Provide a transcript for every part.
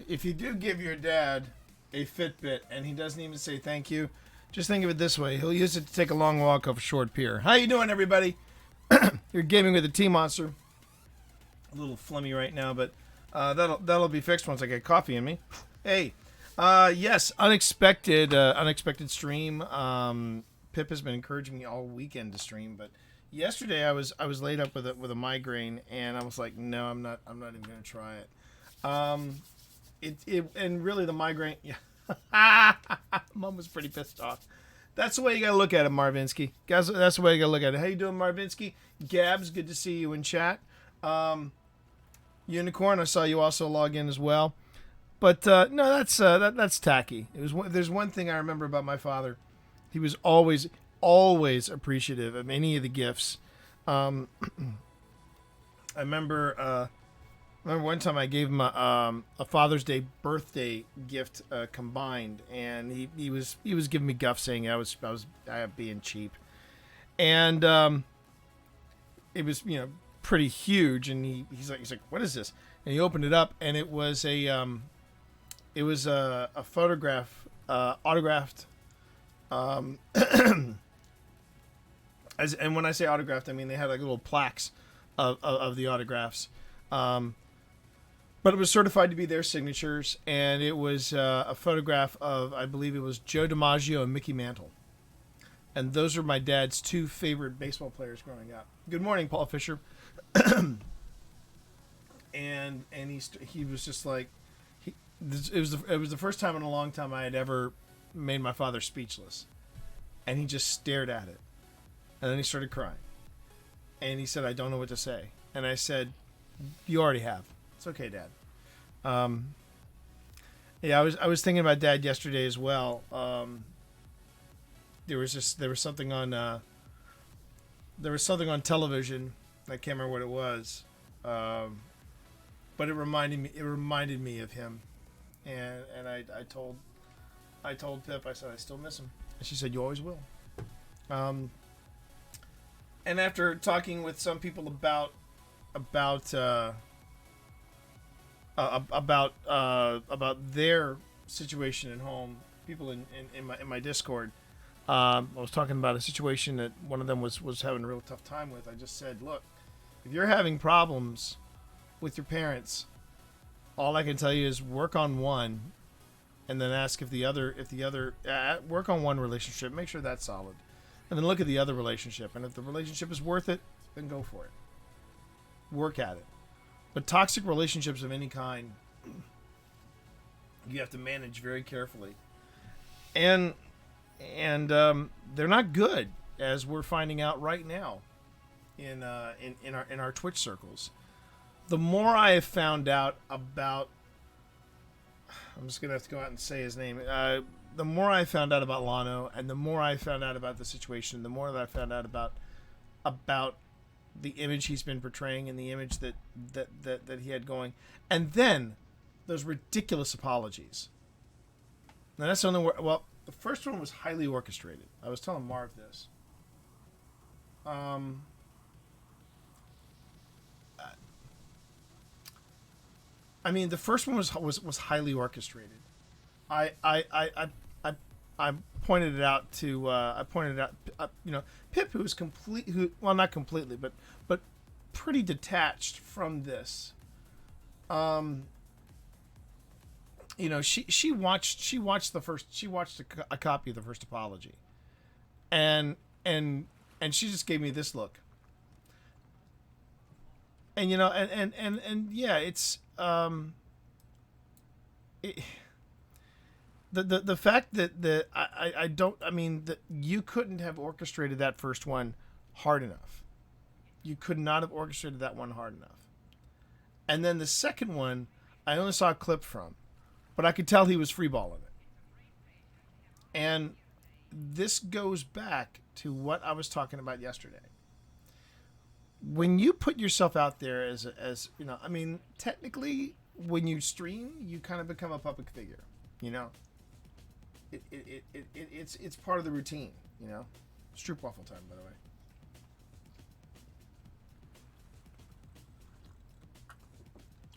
If you do give your dad a Fitbit and he doesn't even say thank you, just think of it this way: he'll use it to take a long walk off a short pier. How you doing, everybody? You're gaming with the Tea Monster. A little phlegmy right now, but that'll be fixed once I get coffee in me. Hey, yes, unexpected stream. Pip has been encouraging me all weekend to stream, but yesterday I was laid up with a migraine, and I was like, no, I'm not even gonna try it. And really the migraine. Yeah, Mom was pretty pissed off. That's the way you gotta look at it, Marvinsky. Guys, that's the way you gotta look at it. How you doing, Marvinsky? Gabs, good to see you in chat. Unicorn, I saw you also log in as well. But no, that's tacky. There's one thing I remember about my father. He was always appreciative of any of the gifts. I remember one time I gave him a Father's Day birthday gift combined, and he was giving me guff saying I was being cheap, and it was pretty huge, and he's like what is this? And he opened it up, and it was a photograph autographed. And when I say autographed, I mean they had like little plaques of the autographs. But it was certified to be their signatures, and it was a photograph of, I believe it was Joe DiMaggio and Mickey Mantle. And those are my dad's two favorite baseball players growing up. Good morning, Paul Fisher. and he was just like, it was the first time in a long time I had ever made my father speechless. And he just stared at it. And then he started crying. And he said, I don't know what to say. And I said, you already have. It's okay, Dad. Yeah, I was thinking about Dad yesterday as well. There was something on television. I can't remember what it was, but it reminded me of him, and I told Pip, I said I still miss him, and she said you always will. And after talking with some people about their situation at home, people in my Discord, I was talking about a situation that one of them was having a real tough time with. I just said, look, if you're having problems with your parents, all I can tell you is work on one, and then ask if the other work on one relationship, make sure that's solid, and then look at the other relationship, and if the relationship is worth it, then go for it. Work at it. But toxic relationships of any kind, you have to manage very carefully, and they're not good, as we're finding out right now in our Twitch circles. The more I have found out about, I'm just gonna have to go out and say his name. The more I found out about Lono, and the more I found out about the situation, the more that I found out about the image he's been portraying and the image that he had going, and then those ridiculous apologies. Now that's the only word. Well, the first one was highly orchestrated. I was telling Marv this. I mean, the first one was highly orchestrated. I pointed it out to Pip, who was not completely, but pretty detached from this. She watched a copy of the first apology, and she just gave me this look. And yeah, it's the fact that you couldn't have orchestrated that first one hard enough. You could not have orchestrated that one hard enough. And then the second one, I only saw a clip from, but I could tell he was freeballing it. And this goes back to what I was talking about yesterday. When you put yourself out there as technically when you stream, you kind of become a public figure, It's part of the routine, Stroopwafel time, by the way.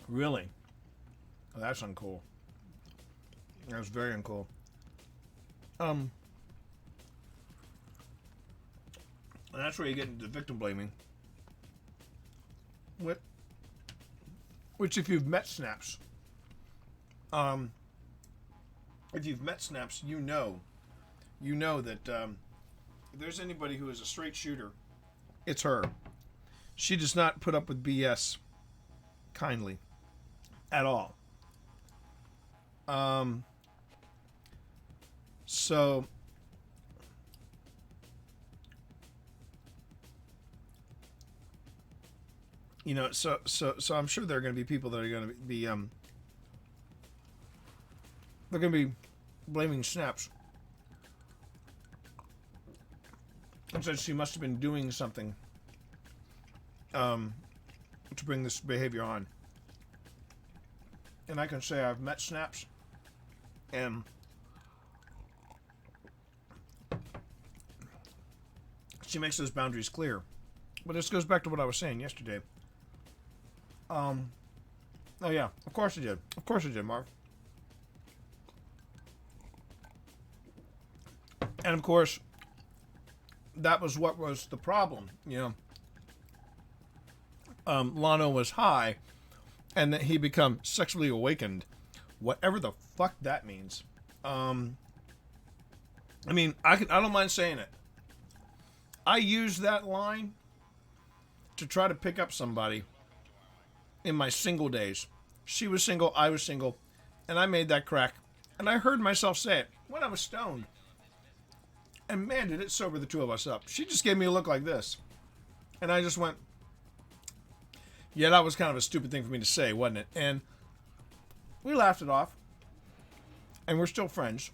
Really? Oh, that's uncool. That was very uncool. And that's where you get into victim blaming. Which if you've met snaps, you know that if there's anybody who is a straight shooter, it's her. She does not put up with BS kindly at all. So so I'm sure there are going to be people that are going to be they're going to be blaming snaps and said she must have been doing something to bring this behavior on. And I can say I've met snaps, and she makes those boundaries clear. But this goes back to what I was saying yesterday. Oh yeah, of course it did. Of course it did, Marv. And of course, that was what was the problem. Lono was high, and that he become sexually awakened, whatever the fuck that means. I don't mind saying it. I used that line to try to pick up somebody in my single days. She was single, I was single, and I made that crack. And I heard myself say it when I was stoned. And man, did it sober the two of us up. She just gave me a look like this. And I just went, yeah, that was kind of a stupid thing for me to say, wasn't it? And we laughed it off. And we're still friends.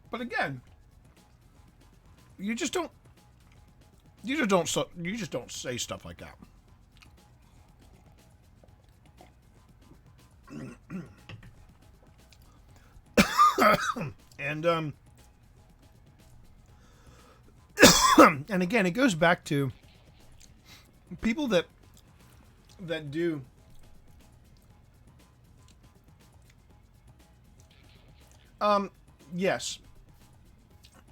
But again, you just don't say stuff like that. And and again, it goes back to people that do yes.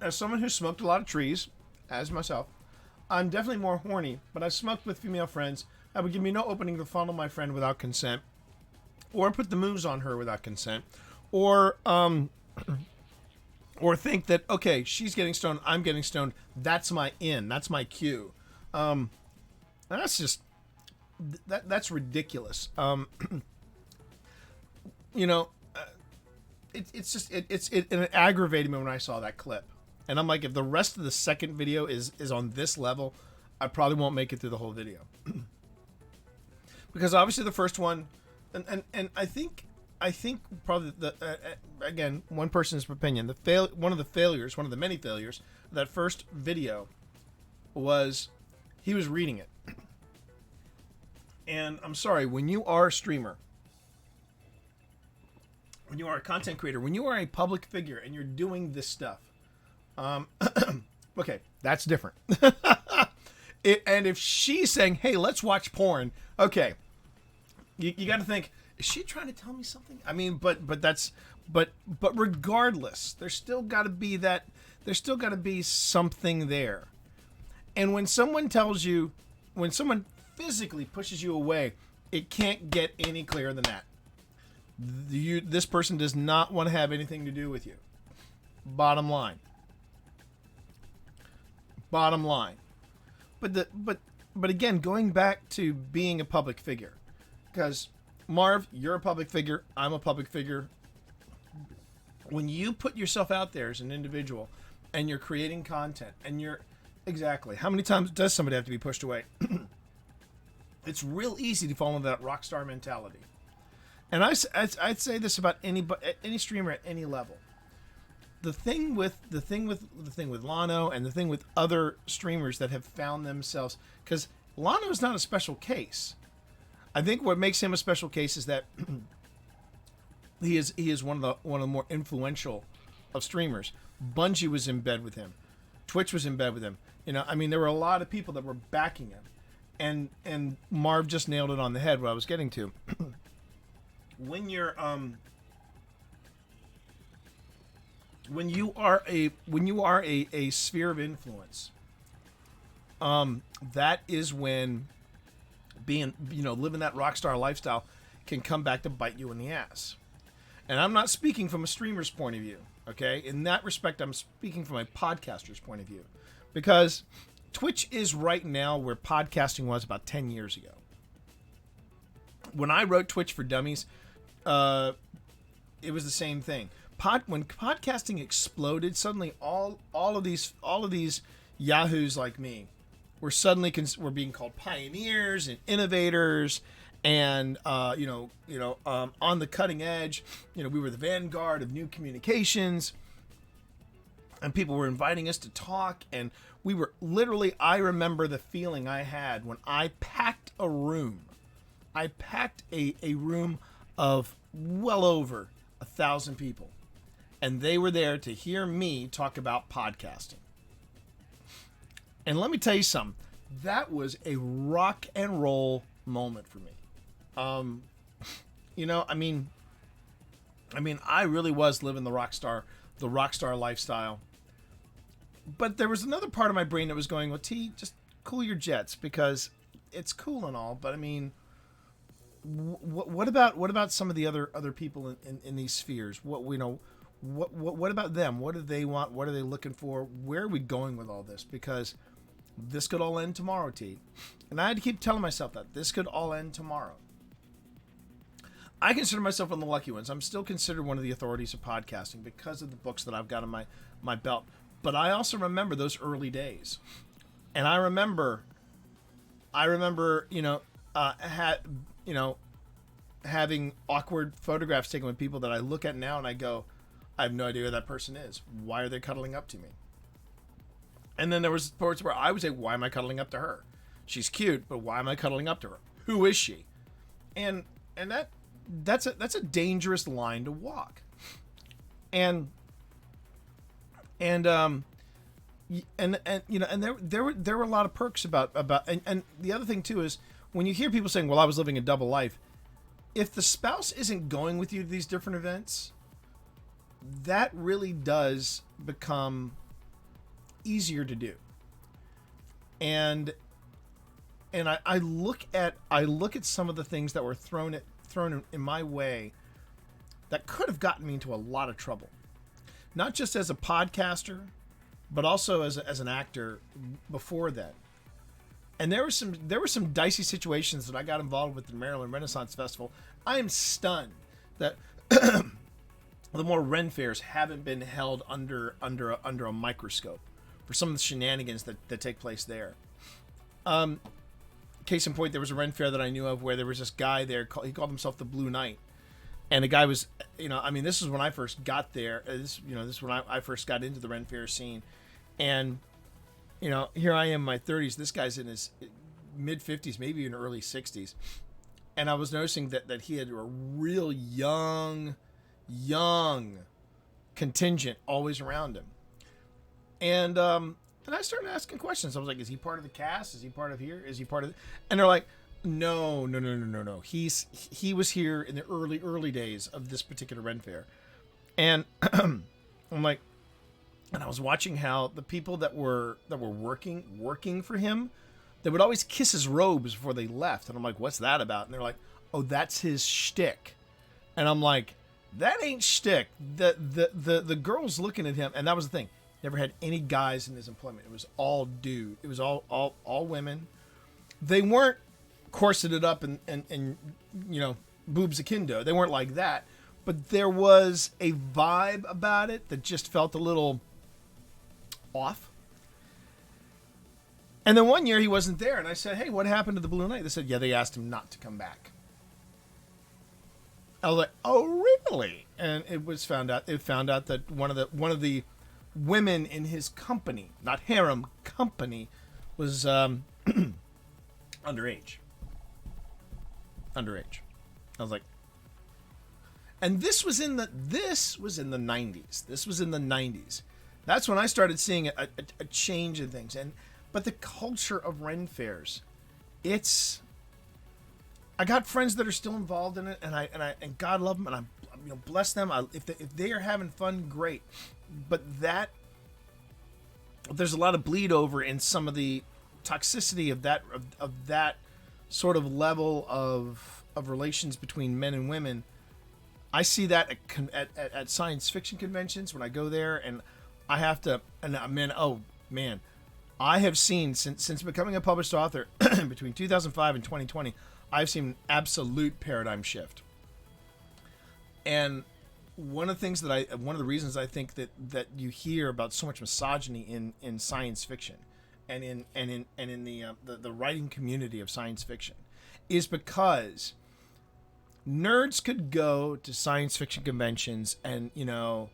As someone who smoked a lot of trees, as myself, I'm definitely more horny, but I've smoked with female friends. I would give me no opening to fondle my friend without consent, or put the moves on her without consent, or think that, okay, she's getting stoned, I'm getting stoned, that's my in, that's my cue. That's just, that's ridiculous. It aggravated me when I saw that clip. And I'm like, if the rest of the second video is on this level, I probably won't make it through the whole video. Because obviously the first one, and I think probably again, one person's opinion, one of the many failures of that first video was he was reading it. And I'm sorry, when you are a streamer, when you are a content creator, when you are a public figure and you're doing this stuff, okay, that's different. And if she's saying, hey, let's watch porn, okay, you got to think, is she trying to tell me something? I mean, but regardless, there's still got to be something there. And when someone physically pushes you away, it can't get any clearer than that. This person does not want to have anything to do with you. Bottom line. But again, going back to being a public figure, because Marv, you're a public figure, I'm a public figure. When you put yourself out there as an individual and you're creating content and exactly, how many times does somebody have to be pushed away? It's real easy to fall into that rock star mentality. And I'd say this about any streamer at any level. The thing with Lono and the thing with other streamers that have found themselves, because Lono is not a special case. I think what makes him a special case is that he is one of the more influential of streamers. Bungie was in bed with him, Twitch was in bed with him. There were a lot of people that were backing him, and Marv just nailed it on the head. What I was getting to, when you're when you are a sphere of influence, that is when being, living that rock star lifestyle can come back to bite you in the ass. And I'm not speaking from a streamer's point of view, okay? In that respect, I'm speaking from a podcaster's point of view, because Twitch is right now where podcasting was about 10 years ago. When I wrote Twitch for Dummies, it was the same thing. When podcasting exploded, suddenly all of these yahoos like me were suddenly were being called pioneers and innovators, and on the cutting edge. We were the vanguard of new communications, and people were inviting us to talk, and we were literally. I remember the feeling I had when I packed a room. I packed a room of well over 1,000 people, and they were there to hear me talk about podcasting. And let me tell you something, that was a rock and roll moment for me. I really was living the rock star lifestyle. But there was another part of my brain that was going, well, T, just cool your jets, because it's cool and all, but I mean, what about some of the other people in these spheres? What about them? What do they want? What are they looking for? Where are we going with all this? Because this could all end tomorrow, T. And I had to keep telling myself that this could all end tomorrow. I consider myself one of the lucky ones. I'm still considered one of the authorities of podcasting because of the books that I've got in my belt. But I also remember those early days, and I remember, having awkward photographs taken with people that I look at now and I go, I have no idea who that person is. Why are they cuddling up to me? And then there was parts where I would say, why am I cuddling up to her? She's cute, but why am I cuddling up to her? Who is she? And that's a dangerous line to walk. And there were a lot of perks about and the other thing too is when you hear people saying, well, I was living a double life, if the spouse isn't going with you to these different events, that really does become easier to do. And I look at some of the things that were thrown in my way that could have gotten me into a lot of trouble, not just as a podcaster, but also as an actor before that. And there were some dicey situations that I got involved with the Maryland Renaissance Festival. I am stunned that the more Ren fairs haven't been held under a microscope for some of the shenanigans that take place there. Case in point, there was a Ren fair that I knew of where there was this guy there. He called himself the Blue Knight, and the guy was, this is when I first got there. This is when I first got into the Ren fair scene, and here I am in my 30s. This guy's in his mid 50s, maybe even early 60s, and I was noticing that he had a real young contingent always around him, and I started asking questions. I was like, is he part of the cast? Is he part of here? Is he part of and they're like, no. He was here in the early days of this particular Ren fair. And I'm like, and I was watching how the people that were working for him, they would always kiss his robes before they left. And I'm like, what's that about? And they're like, oh, that's his shtick. And I'm like, that ain't shtick. The girl's looking at him, and that was the thing. Never had any guys in his employment. It was all dude. It was all women. They weren't corseted up and boobs akimbo. They weren't like that. But there was a vibe about it that just felt a little off. And then one year he wasn't there, and I said, hey, what happened to the Blue Knight? They said, yeah, they asked him not to come back. I was like, oh, really? And it found out that one of the women in his company, not harem, company, was underage. I was like, and this was in the 90s. This was in the 90s. That's when I started seeing a change in things. But the culture of Ren fairs, I got friends that are still involved in it, and God love them, and I bless them. If they are having fun, great. that there's a lot of bleed over in some of the toxicity of that sort of level of relations between men and women. I see that at science fiction conventions when I go there, and I have to, and man, I have seen since becoming a published author between 2005 and 2020, I've seen an absolute paradigm shift. And one of the reasons I think that you hear about so much misogyny in science fiction and in the writing community of science fiction is because nerds could go to science fiction conventions and, it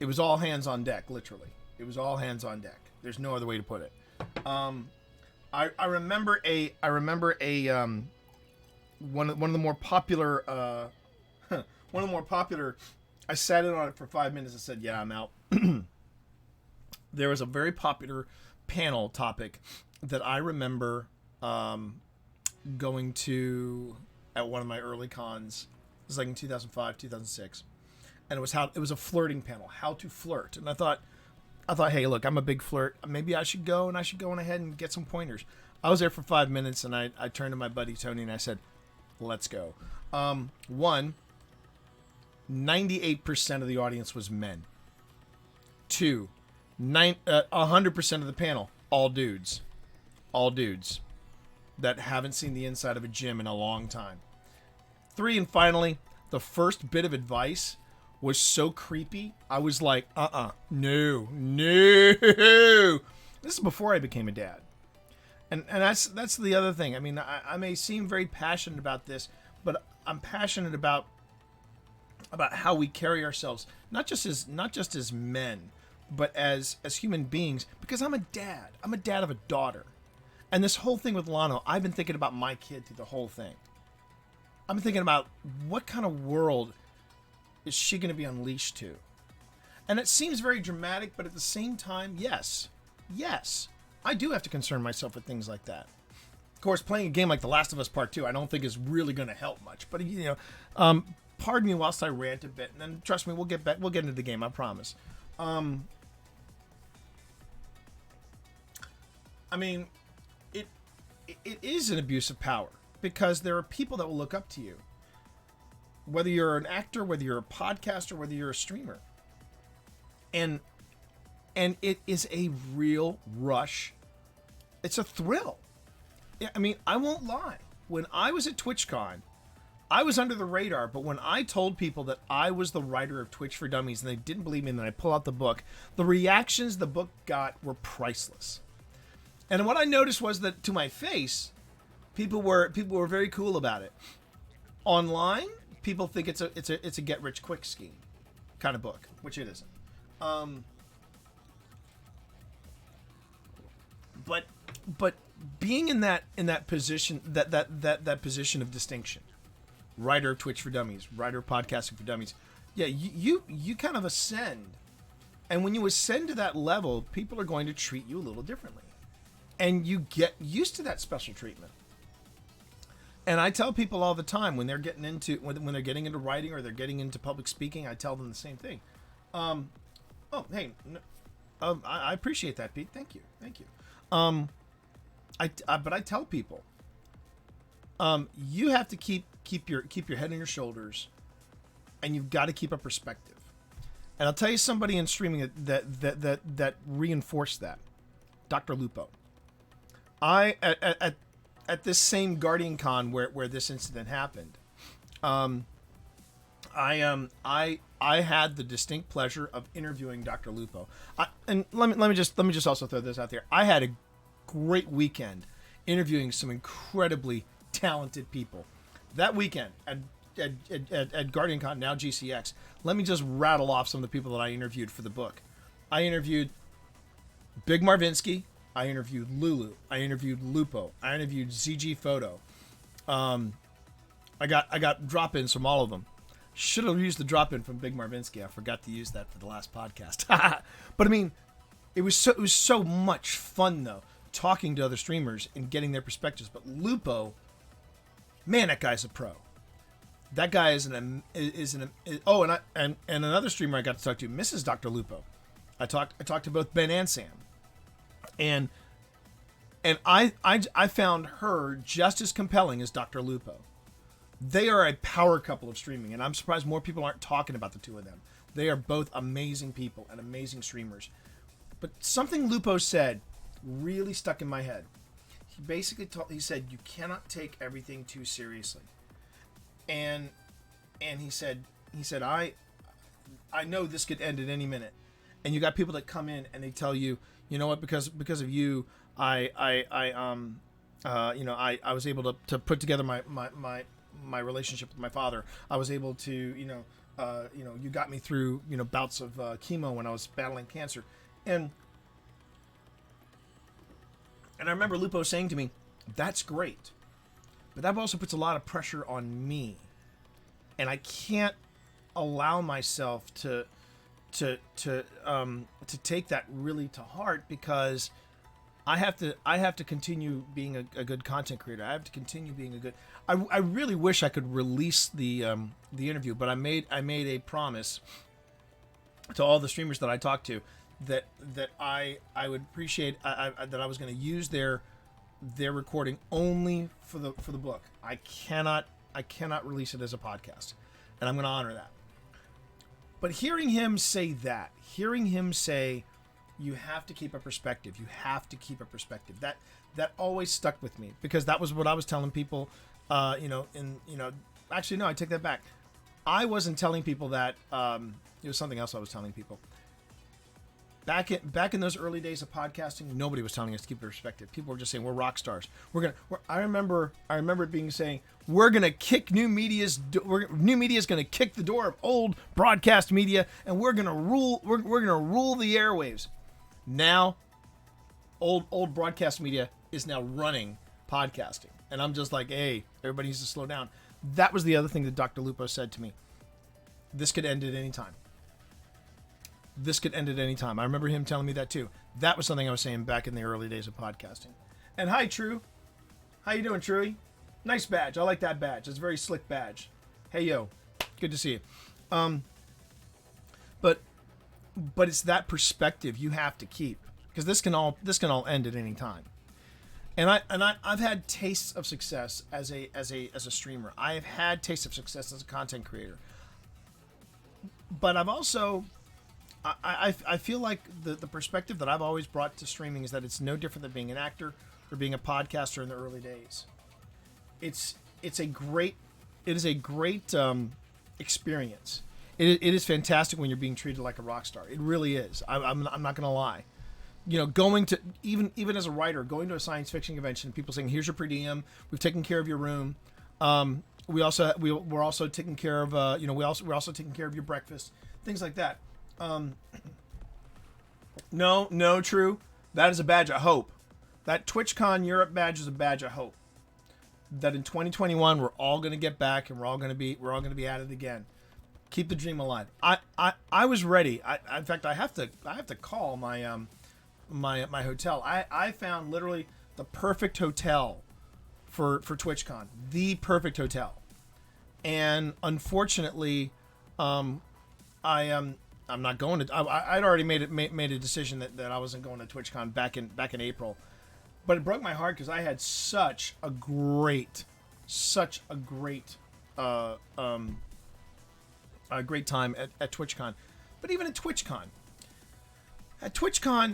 was all hands on deck, literally. It was all hands on deck. There's no other way to put it. I remember one of the more popular I sat in on it for 5 minutes and said, yeah, I'm out. There was a very popular panel topic that I remember going to at one of my early cons. It was like in 2005, 2006. And it was a flirting panel, how to flirt. And I thought, hey, look, I'm a big flirt. Maybe I should go on ahead and get some pointers. I was there for 5 minutes, and I turned to my buddy Tony and I said, let's go. 98% of the audience was men. 2, 100% of the panel, all dudes that haven't seen the inside of a gym in a long time. 3, and finally, the first bit of advice was so creepy. I was like, no. This is before I became a dad. And that's the other thing. I mean, I may seem very passionate about this, but I'm passionate about how we carry ourselves, not just as men, but as human beings, because I'm a dad. I'm a dad of a daughter. And this whole thing with Lono, I've been thinking about my kid through the whole thing. I've been thinking about what kind of world is she going to be unleashed to? And it seems very dramatic, but at the same time, yes, I do have to concern myself with things like that. Of course, playing a game like The Last of Us Part 2, I don't think is really going to help much. But, pardon me whilst I rant a bit, and then trust me, we'll get into the game, I promise. I mean, it is an abuse of power, because there are people that will look up to you. Whether you're an actor, whether you're a podcaster, whether you're a streamer. And it is a real rush. It's a thrill. I mean, I won't lie. When I was at TwitchCon, I was under the radar, but when I told people that I was the writer of Twitch for Dummies and they didn't believe me, and then I pull out the book, the reactions the book got were priceless. And what I noticed was that to my face, people were very cool about it. Online, people think it's a get rich quick scheme kind of book, which it isn't. But being in that position, that position of distinction, writer of Twitch for Dummies, writer of podcasting for dummies, yeah, you kind of ascend, and when you ascend to that level, people are going to treat you a little differently, and you get used to that special treatment. And I tell people all the time when they're getting into writing or they're getting into public speaking, I tell them the same thing. I appreciate that, Pete. Thank you. But I tell people, you have to keep your head on your shoulders, and you've got to keep a perspective. And I'll tell you somebody in streaming that reinforced that, Dr. Lupo. At this same Guardian Con where this incident happened, I had the distinct pleasure of interviewing Dr. Lupo. And let me just also throw this out there. I had a great weekend interviewing some incredibly talented people. That weekend at Guardian Con, now GCX, let me just rattle off some of the people that I interviewed for the book. I interviewed Big Marvinsky. I interviewed Lulu. I interviewed Lupo. I interviewed ZG Photo. I got drop-ins from all of them. Should have used the drop-in from Big Marvinsky. I forgot to use that for the last podcast. But I mean, it was so much fun though, talking to other streamers and getting their perspectives. But Lupo, man, that guy's a pro. That guy oh, and another streamer I got to talk to, Mrs. Dr. Lupo. I talked to both Ben and Sam, and I found her just as compelling as Dr. Lupo. They are a power couple of streaming, and I'm surprised more people aren't talking about the two of them. They are both amazing people and amazing streamers. But something Lupo said really stuck in my head. He basically he said you cannot take everything too seriously. And he said I know this could end at any minute. And you got people that come in and they tell you, you know what, because of you, I was able to put together my relationship with my father. I was able to, you got me through, bouts of chemo when I was battling cancer. And I remember Lupo saying to me, that's great. But that also puts a lot of pressure on me. And I can't allow myself to take that really to heart, because I have to continue being a good content creator. I have to continue being a good. I really wish I could release the interview, but I made a promise to all the streamers that I talked to that I would appreciate that I was going to use their recording only for the book. I cannot release it as a podcast, and I'm going to honor that. But hearing him say, you have to keep a perspective. You have to keep a perspective. That always stuck with me, because that was what I was telling people. Actually, no, I take that back. I wasn't telling people that. It was something else I was telling people. Back in those early days of podcasting, nobody was telling us to keep a perspective. People were just saying we're rock stars. I remember it being saying we're gonna kick new media's gonna kick the door of old broadcast media, and we're gonna rule the airwaves. Now, old broadcast media is now running podcasting, and I'm just like, hey, everybody needs to slow down. That was the other thing that Dr. Lupo said to me. This could end at any time. I remember him telling me that too. That was something I was saying back in the early days of podcasting. And hi, True. How you doing, Truey? Nice badge. I like that badge. It's a very slick badge. Hey, yo. Good to see you. But it's that perspective you have to keep, because this can all end at any time. And I've had tastes of success as a streamer. I have had tastes of success as a content creator. But I've also I feel like the perspective that I've always brought to streaming is that it's no different than being an actor or being a podcaster in the early days. It is a great experience. It is fantastic when you're being treated like a rock star. It really is. I'm not gonna lie. Going to even as a writer, going to a science fiction convention, people saying, "Here's your per diem. We've taken care of your room. We're also taking care of we're also taking care of your breakfast, things like that." No, True. That is a badge of hope. That TwitchCon Europe badge is a badge of hope. That in 2021 we're all going to get back, and we're all going to be at it again. Keep the dream alive. I was ready. In fact, I have to call my my hotel. I found literally the perfect hotel for TwitchCon. The perfect hotel. And unfortunately, I'm not going to. I'd already made a decision that I wasn't going to TwitchCon back in April, but it broke my heart because I had such a great great time at TwitchCon. But even at TwitchCon,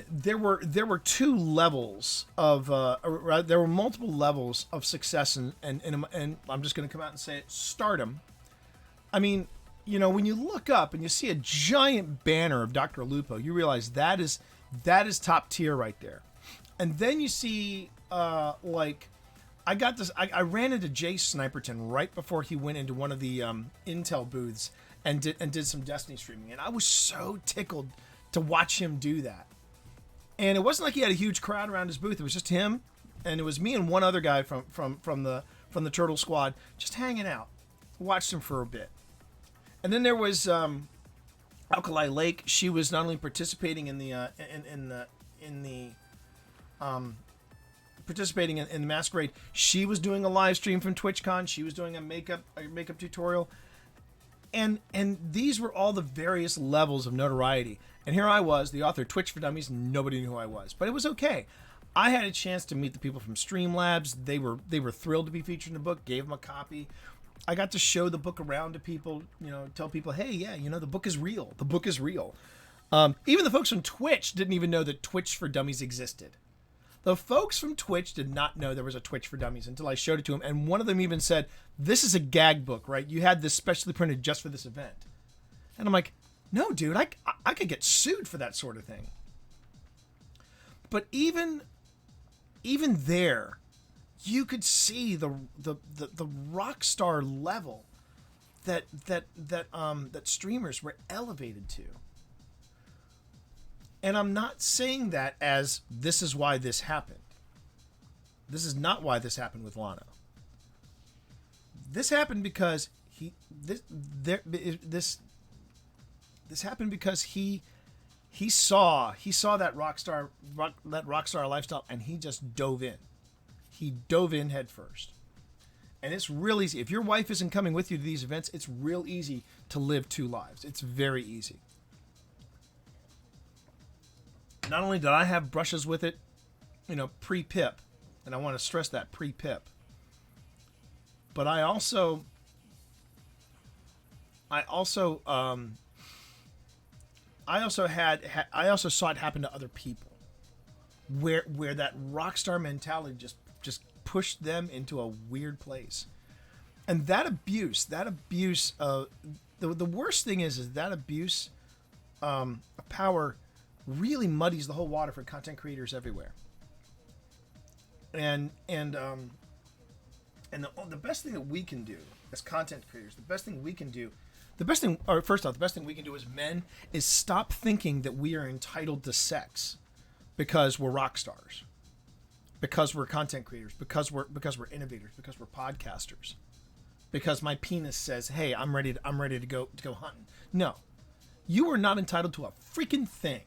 there were two levels of there were multiple levels of success and I'm just going to come out and say it, stardom. I mean, when you look up and you see a giant banner of Dr. Lupo, you realize that is top tier right there. And then you see I ran into Jay Sniperton right before he went into one of the Intel booths and did some Destiny streaming, and I was so tickled to watch him do that. And it wasn't like he had a huge crowd around his booth. It was just him, and it was me and one other guy from the Turtle Squad just hanging out. Watched him for a bit. And then there was Alkali Lake. She was not only participating in the participating in the masquerade. She was doing a live stream from TwitchCon. She was doing a makeup tutorial. And these were all the various levels of notoriety. And here I was, the author of Twitch for Dummies. Nobody knew who I was, but it was okay. I had a chance to meet the people from Streamlabs. They were thrilled to be featured in the book. Gave them a copy. I got to show the book around to people. Tell people, hey, yeah, the book is real. The book is real. Even the folks from Twitch didn't even know that Twitch for Dummies existed. The folks from Twitch did not know there was a Twitch for Dummies until I showed it to them. And one of them even said, this is a gag book, right? You had this specially printed just for this event. And I'm like, no, dude, I could get sued for that sort of thing. But even there, you could see the rock star level that streamers were elevated to. And I'm not saying that as this is why this happened. This is not why this happened with Lono. This happened because this happened because he saw that rock star lifestyle, and he just dove in. He dove in head first. And it's real easy. If your wife isn't coming with you to these events, it's real easy to live two lives. It's very easy. Not only did I have brushes with it, pre-pip, and I want to stress that, pre-pip, but I also saw it happen to other people, where that rock star mentality just pushed them into a weird place, and that abuse the worst thing is that abuse of power really muddies the whole water for content creators everywhere. And the best thing that we can do as content creators, the best thing we can do as men is stop thinking that we are entitled to sex because we're rock stars, because we're content creators, because we're innovators, because we're podcasters, because my penis says, hey, I'm ready to go hunting. No, you are not entitled to a freaking thing.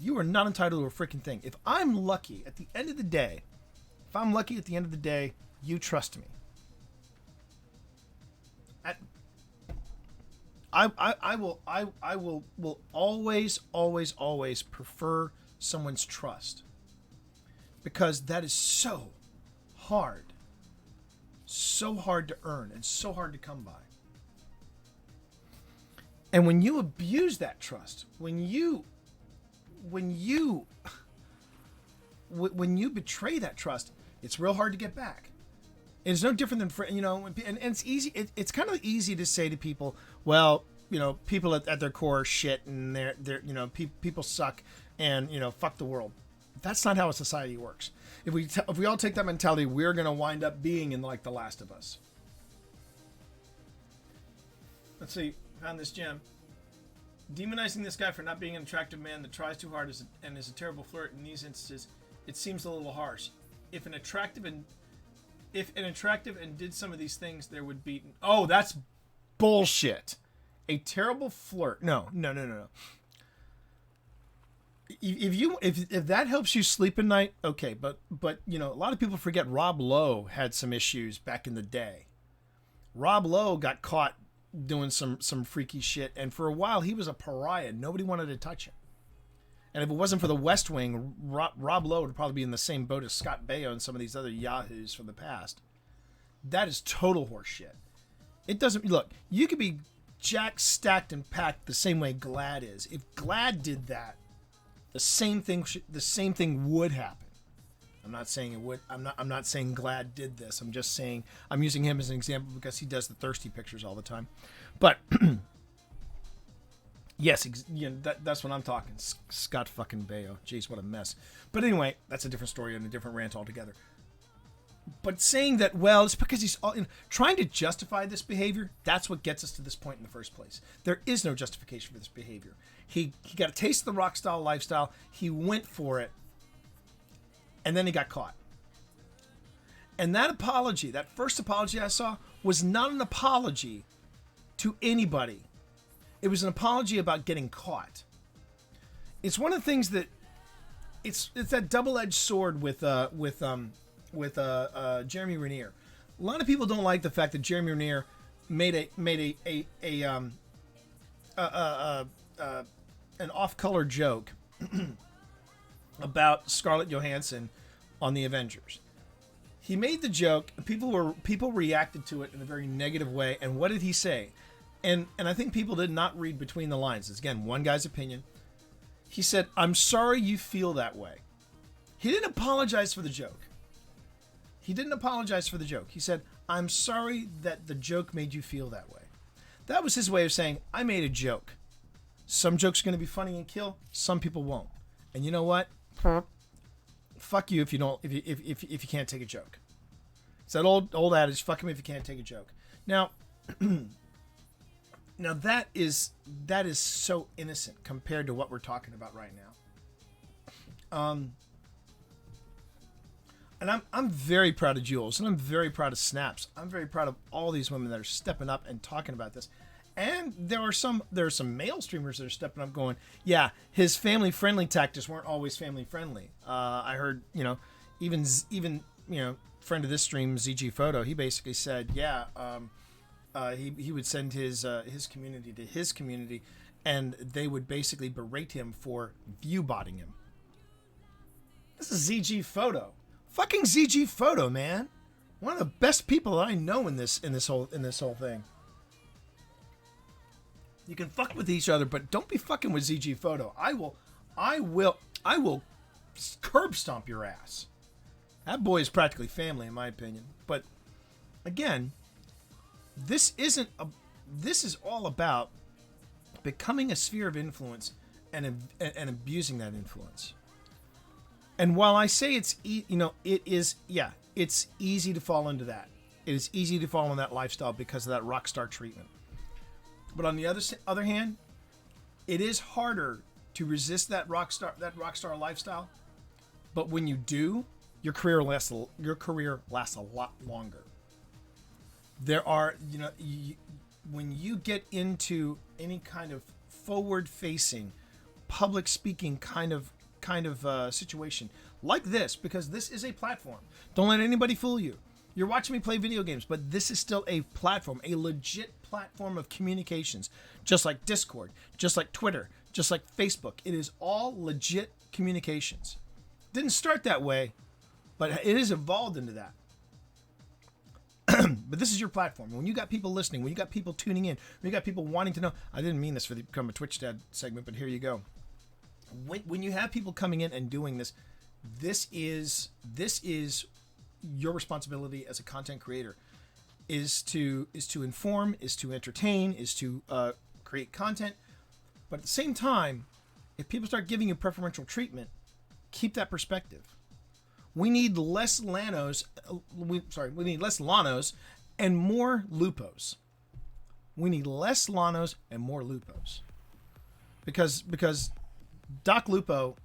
You are not entitled to a freaking thing. If I'm lucky at the end of the day, you trust me. I will always prefer someone's trust, because that is so hard to earn and so hard to come by. And when you abuse that trust, when you betray that trust, it's real hard to get back. It's no different than, and it's easy. It's kind of easy to say to people, well, people at their core are shit, and they're people suck, and fuck the world. That's not how a society works. If we all take that mentality, we're gonna wind up being in like The Last of Us. Let's see. Found this gem. Demonizing this guy for not being an attractive man that tries too hard and is a terrible flirt in these instances, it seems a little harsh. If an attractive and did some of these things, there would be... Oh, that's bullshit. A terrible flirt. No. If that helps you sleep at night, okay. But a lot of people forget Rob Lowe had some issues back in the day. Rob Lowe got caught doing some freaky shit, and for a while he was a pariah. Nobody wanted to touch him. And if it wasn't for the West Wing, Rob Lowe would probably be in the same boat as Scott Baio and some of these other yahoos from the past. That is total horseshit. It doesn't... Look, you could be jacked, stacked, and packed the same way Glad is. If Glad did that, the same thing would happen. I'm not saying it would. I'm not saying Glad did this. I'm just saying I'm using him as an example because he does the thirsty pictures all the time. But yes, that's what I'm talking. Scott fucking Baio. Jeez, what a mess. But anyway, that's a different story and a different rant altogether. But saying that, well, it's because he's trying to justify this behavior. That's what gets us to this point in the first place. There is no justification for this behavior. He got a taste of the rock style lifestyle. He went for it. And then he got caught. And that apology, that first apology I saw, was not an apology to anybody. It was an apology about getting caught. It's one of the things that it's that double-edged sword with Jeremy Renner. A lot of people don't like the fact that Jeremy Renner made an off-color joke about Scarlett Johansson on the Avengers. He made the joke, and people reacted to it in a very negative way. And what did he say? And I think people did not read between the lines. It's, again, one guy's opinion. He said, "I'm sorry you feel that way." He didn't apologize for the joke. He said, "I'm sorry that the joke made you feel that way." That was his way of saying, I made a joke. Some jokes are going to be funny and kill. Some people won't. And you know what? Fuck you if you don't, if you can't take a joke. It's that old adage, fuck him if you can't take a joke. Now, now that is so innocent compared to what we're talking about right now. And I'm very proud of Jules, and I'm very proud of Snaps. I'm very proud of all these women that are stepping up and talking about this. And there are some male streamers that are stepping up going, yeah, his family-friendly tactics weren't always family-friendly. I heard, even friend of this stream, ZG Photo, he basically said, yeah, he would send his community to his community, and they would basically berate him for view-botting him. This is ZG Photo. Fucking ZG Photo, man. One of the best people that I know in this whole thing. You can fuck with each other, but don't be fucking with ZG Photo. I will curb stomp your ass. That boy is practically family, in my opinion. But again, this is all about becoming a sphere of influence and abusing that influence. And while I say it's easy to fall into that. It is easy to fall in that lifestyle because of that rock star treatment. But on the other hand, it is harder to resist that rock star lifestyle. But when you do, your career lasts a lot longer. There are, when you get into any kind of forward-facing, public speaking kind of situation like this, because this is a platform. Don't let anybody fool you. You're watching me play video games, but this is still a platform, a legit platform of communications, just like Discord, just like Twitter, just like Facebook. It is all legit communications. Didn't start that way, but it has evolved into that. But this is your platform. When you got people listening, when you got people tuning in, when you got people wanting to know, I didn't mean this for the Become a Twitch Dad segment, but here you go. When you have people coming in and doing this, this is your responsibility as a content creator, is to inform, is to entertain, is to create content. But at the same time, if people start giving you preferential treatment, keep that perspective. We need less Lanos. We need less Lanos and more Lupos. We need less Lanos and more Lupos. Because Doc Lupo,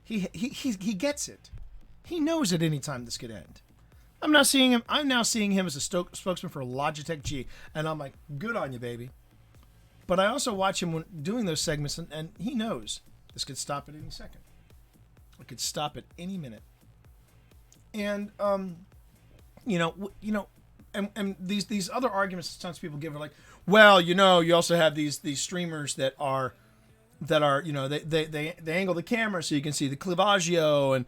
he gets it. He knows at any time this could end. I'm now seeing him as a spokesman for Logitech G, and I'm like, good on you, baby. But I also watch him when doing those segments, and he knows this could stop at any second. It could stop at any minute. And and these other arguments that sometimes people give are like, well, you also have these streamers that are they angle the camera so you can see the clivaggio, and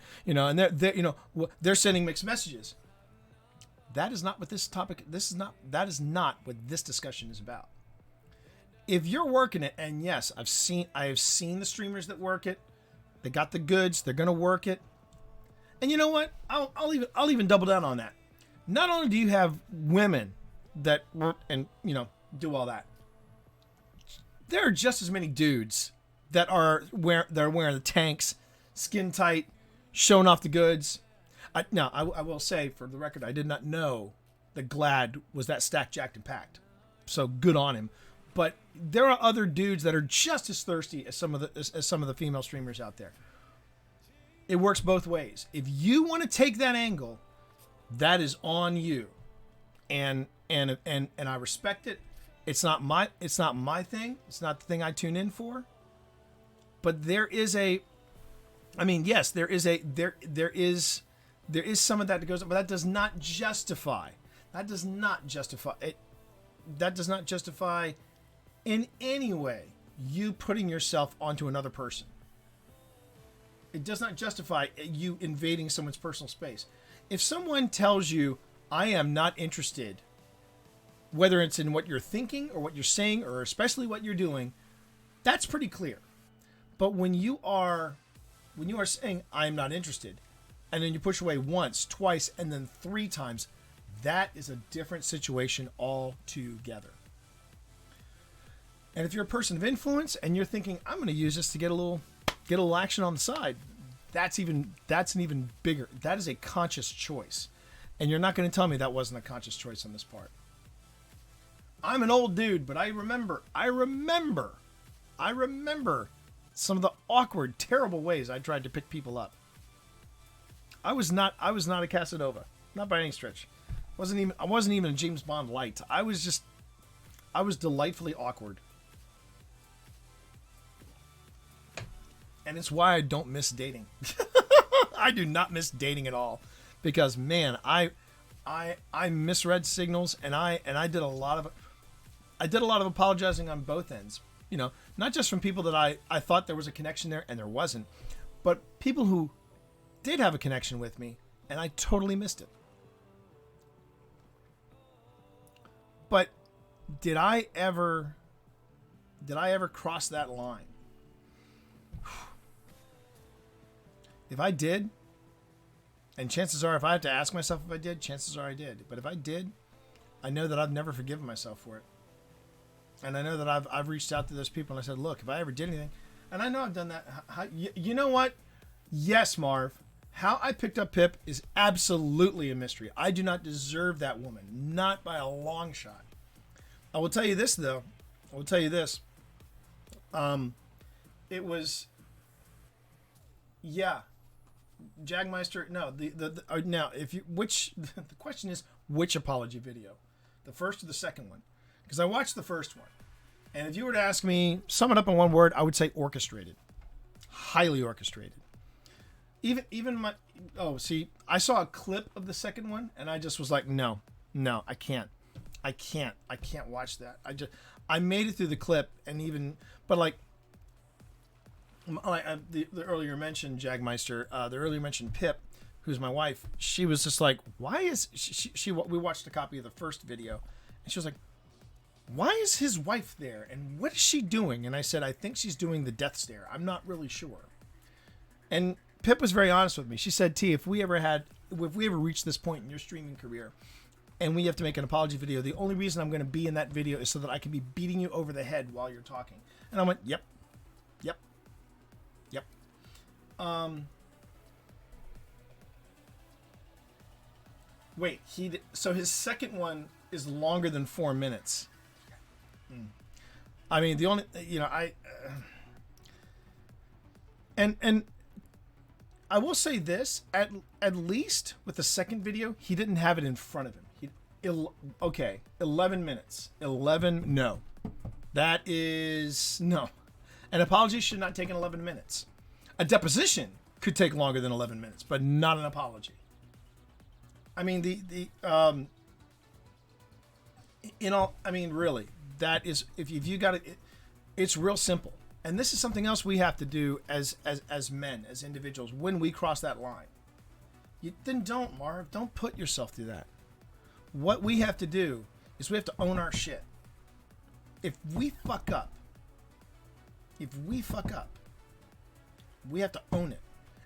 they're sending mixed messages. That is not what this topic. That is not what this discussion is about. If you're working it, and yes, I have seen the streamers that work it. They got the goods. They're gonna work it. And you know what? I'll even double down on that. Not only do you have women that work and do all that, there are just as many dudes that are wearing the tanks, skin tight, showing off the goods. I will say, for the record, I did not know that Glad was that stacked, jacked, and packed. So good on him. But there are other dudes that are just as thirsty as some of the female streamers out there. It works both ways. If you want to take that angle, that is on you, and I respect it. It's not my thing. It's not the thing I tune in for. But there is a I mean, yes, there is some of that goes on, but that does not justify. That does not justify it. That does not justify in any way you putting yourself onto another person. It does not justify you invading someone's personal space. If someone tells you, I am not interested, whether it's in what you're thinking or what you're saying or especially what you're doing, that's pretty clear. But when you are saying, I'm not interested, and then you push away once, twice, and then 3 times, that is a different situation altogether. And if you're a person of influence and you're thinking, I'm going to use this to get a little action on the side, that's an even bigger. That is a conscious choice. And you're not going to tell me that wasn't a conscious choice on this part. I'm an old dude, but I remember some of the awkward, terrible ways I tried to pick people up. I was not a Casanova, not by any stretch. I wasn't even a James Bond light. I was delightfully awkward. And it's why I don't miss dating. I do not miss dating at all, because man, I misread signals, and I did a lot of apologizing on both ends. You know, not just from people that I thought there was a connection there and there wasn't, but people who did have a connection with me and I totally missed it. But did I ever cross that line? If I did, and chances are if I have to ask myself if I did, chances are I did. But if I did, I know that I've never forgiven myself for it. And I know that I've reached out to those people and I said, look, if I ever did anything, and I know I've done that. You know what? Yes, Marv. How I picked up Pip is absolutely a mystery. I do not deserve that woman. Not by a long shot. I will tell you this, though. It was... Yeah. Jagmeister... No. Now, if you... The question is, which apology video? The first or the second one? Because I watched the first one. And if you were to ask me, sum it up in one word, I would say orchestrated. Highly orchestrated. Even my... Oh, see, I saw a clip of the second one, and I just was like, no, I can't watch that. I made it through the clip, and even... But like the earlier mentioned Jagmeister, the earlier mentioned Pip, who's my wife, she was just like, why is... we watched a copy of the first video, and she was like, why is his wife there? And what is she doing? And I said, I think she's doing the death stare. I'm not really sure. And Pip was very honest with me. She said, T, if we ever reached this point in your streaming career and we have to make an apology video, the only reason I'm going to be in that video is so that I can be beating you over the head while you're talking. And I went, yep. Wait, so his second one is longer than 4 minutes. I mean, the only, and I will say this, at least with the second video, he didn't have it in front of him. 11 minutes. 11, no. That is, no. An apology should not take 11 minutes. A deposition could take longer than 11 minutes, but not an apology. I mean, really, that is, if you got it, it's real simple. And this is something else we have to do as men, as individuals, when we cross that line. Then don't, Marv. Don't put yourself through that. What we have to do is we have to own our shit. If we fuck up, we have to own it.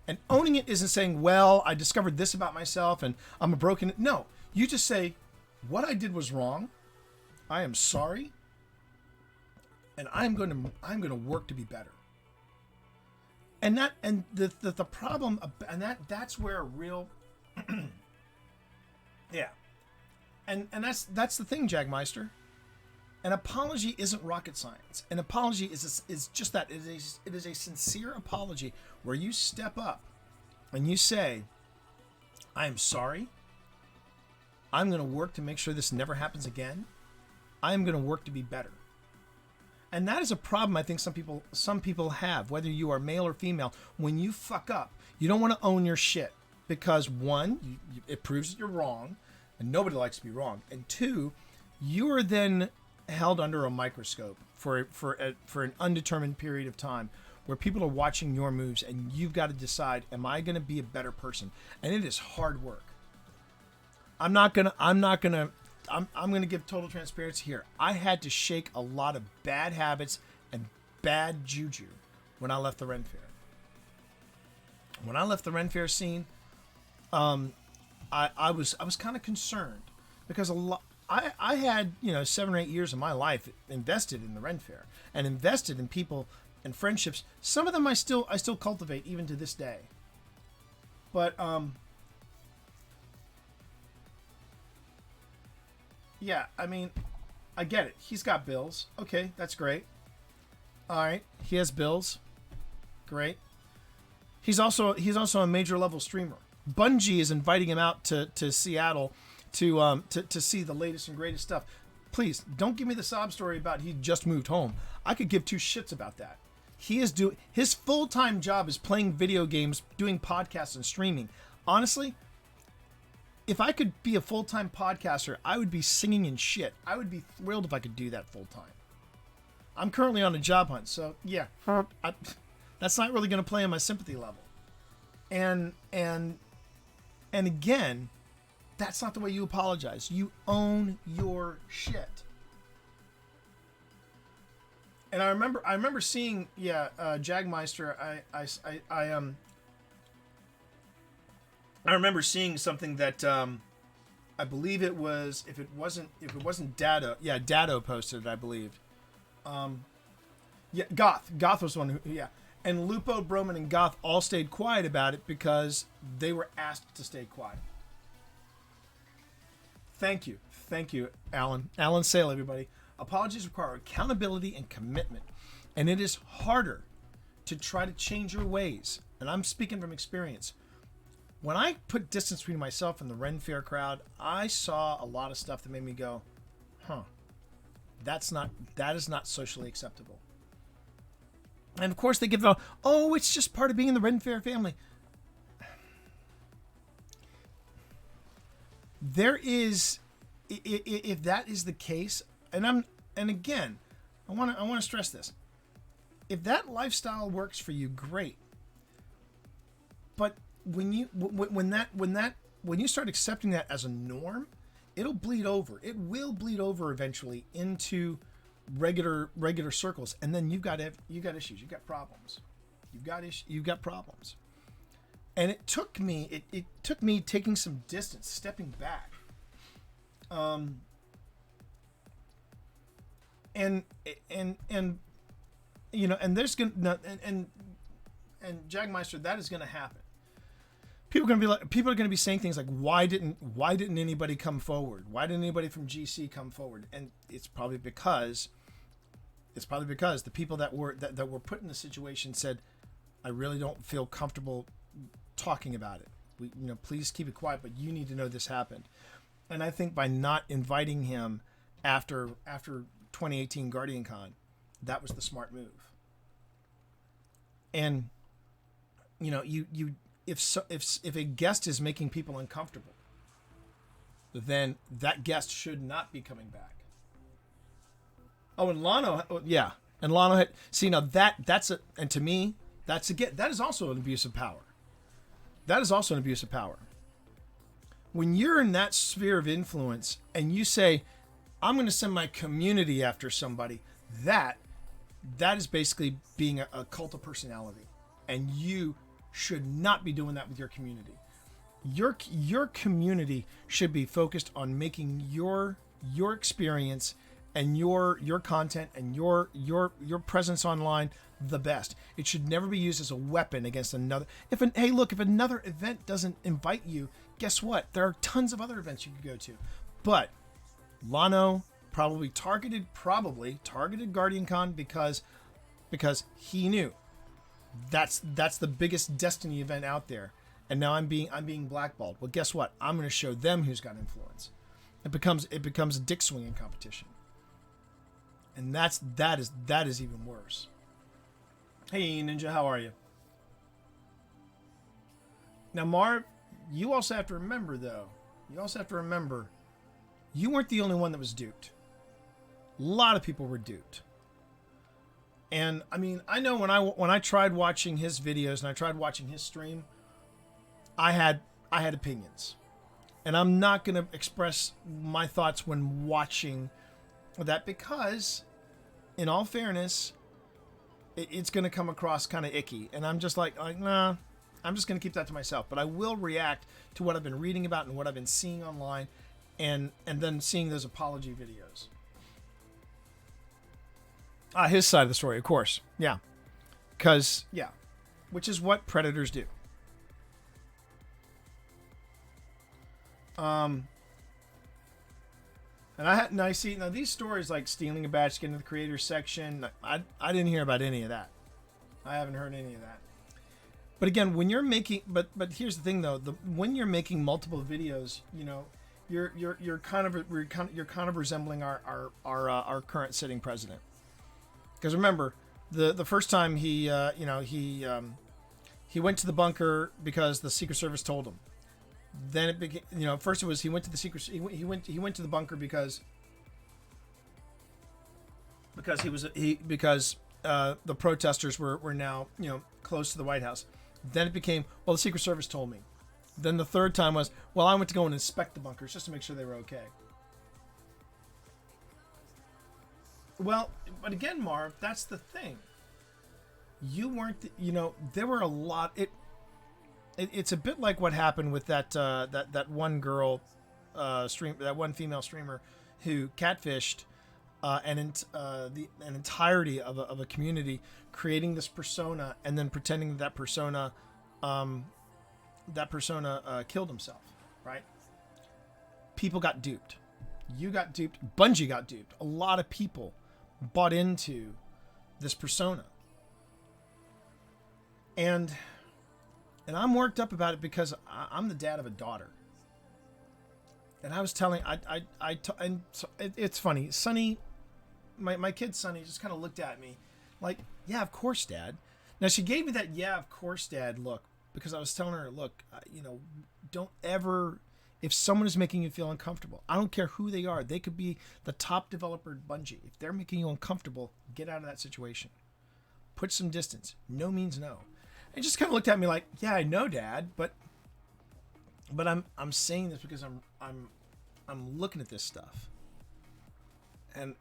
And owning it isn't saying, well, I discovered this about myself and I'm a broken... No, you just say, what I did was wrong. I am sorry. And I'm going to work to be better. And the problem, and that's where a real... yeah. And that's the thing, Jagmeister. An apology isn't rocket science. An apology is just that. It is a sincere apology where you step up and you say, I am sorry. I'm going to work to make sure this never happens again. I am going to work to be better. And that is a problem I think some people have, whether you are male or female. When you fuck up, you don't want to own your shit because one, it proves that you're wrong, and nobody likes to be wrong. And two, you are then held under a microscope for an undetermined period of time, where people are watching your moves, and you've got to decide: am I going to be a better person? And it is hard work. I'm going to give total transparency here. I had to shake a lot of bad habits and bad juju when I left the Ren Fair. When I left the Ren Fair scene, I was kind of concerned because I had 7 or 8 years of my life invested in the Ren Fair and invested in people and friendships. Some of them I still cultivate even to this day. But yeah, I mean, I get it. He's got bills. Okay, that's great. All right, he has bills. Great. He's also a major level streamer. Bungie is inviting him out to Seattle to see the latest and greatest stuff. Please don't give me the sob story about he just moved home. I could give two shits about that. His full-time job is playing video games, doing podcasts, and streaming. Honestly, if I could be a full-time podcaster, I would be singing and shit. I would be thrilled if I could do that full-time. I'm currently on a job hunt, so yeah, that's not really going to play on my sympathy level. And again, that's not the way you apologize. You own your shit. And I remember seeing Jagmeister. I remember seeing something that I believe it was, if it wasn't Dado, Dado posted it, I believe. Goth was the one who, and Lupo, Broman, and Goth all stayed quiet about it because they were asked to stay quiet. Thank you, Alan Sale, everybody. Apologies require accountability and commitment, and it is harder to try to change your ways. And I'm speaking from experience. When I put distance between myself and the Ren Fair crowd, I saw a lot of stuff that made me go, that is not socially acceptable. And of course they give it all, it's just part of being in the Ren Fair family. There is, if that is the case, and again, I want to stress this. If that lifestyle works for you, great. But when you start accepting that as a norm, it'll bleed over. It will bleed over eventually into regular circles, and then you've got issues. You've got problems. You've got problems. And it took me taking some distance, stepping back. And there's gonna and Jagmeister, that is gonna happen. People are gonna be saying things like, why didn't anybody come forward? Why didn't anybody from GC come forward? And it's probably because the people that were put in the situation said, I really don't feel comfortable talking about it. Please keep it quiet, but you need to know this happened. And I think by not inviting him after 2018 Guardian Con, that was the smart move. And if a guest is making people uncomfortable, then that guest should not be coming back. Oh, and Lono, and Lono had and to me, that is also an abuse of power. That is also an abuse of power. When you're in that sphere of influence and you say, I'm going to send my community after somebody, that is basically being a cult of personality, and you should not be doing that with your community. Your community should be focused on making your experience and your content and your presence online the best. It should never be used as a weapon against another. If another event doesn't invite you, guess what? There are tons of other events you could go to. But Lono probably targeted Guardian Con because he knew that's the biggest Destiny event out there, and now I'm being blackballed. Well, guess what? I'm going to show them who's got influence. It becomes a dick swinging competition. And that is even worse. Hey Ninja, how are you? Now Marv, you also have to remember though. You also have to remember you weren't the only one that was duped. A lot of people were duped. And I mean, I know when I tried watching his videos and I tried watching his stream, I had opinions. And I'm not going to express my thoughts when watching that because in all fairness, it's going to come across kind of icky. And I'm just like, nah, I'm just going to keep that to myself. But I will react to what I've been reading about and what I've been seeing online and then seeing those apology videos. His side of the story, of course. Yeah. Because, yeah. Which is what predators do. And I see now these stories like stealing a badge, getting to the creators section. I didn't hear about any of that. I haven't heard any of that. But again, when you're making, but here's the thing though, when you're making multiple videos, you know, you're kind of resembling our current sitting president. Because remember, the first time he went to the bunker because the Secret Service told him. Then it became, you know, first it was he went to the secret. He went to the bunker because the protesters were now, you know, close to the White House. Then it became, well, the Secret Service told me. Then the third time was, well, I went to go and inspect the bunkers just to make sure they were okay. Well, but again, Marv, that's the thing. You weren't, you know, there were a lot. It's a bit like what happened with that one girl, that one female streamer who catfished an entirety of a community, creating this persona and then pretending that persona killed himself. Right? People got duped. You got duped. Bungie got duped. A lot of people bought into this persona. And I'm worked up about it because I'm the dad of a daughter. And I was telling, and so it's funny. Sonny, my kid Sonny just kind of looked at me like, yeah, of course, Dad. Now she gave me that, yeah, of course, Dad look, because I was telling her, look, you know, don't ever, if someone is making you feel uncomfortable, I don't care who they are. They could be the top developer at Bungie. If they're making you uncomfortable, get out of that situation. Put some distance. No means no. And just kind of looked at me like, yeah, I know, Dad, but I'm saying this because I'm looking at this stuff. And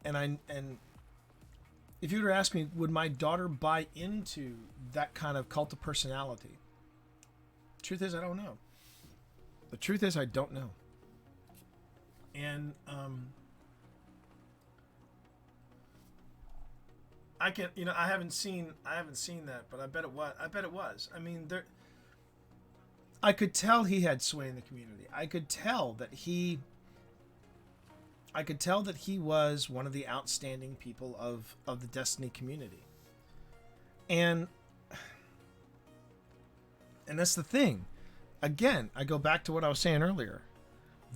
if you were to ask me, would my daughter buy into that kind of cult of personality? Truth is, I don't know. The truth is, I don't know. And I can, you know, I haven't seen that, but I bet it was. I mean, I could tell he had sway in the community. I could tell that he was one of the outstanding people of the Destiny community. And that's the thing. Again, I go back to what I was saying earlier.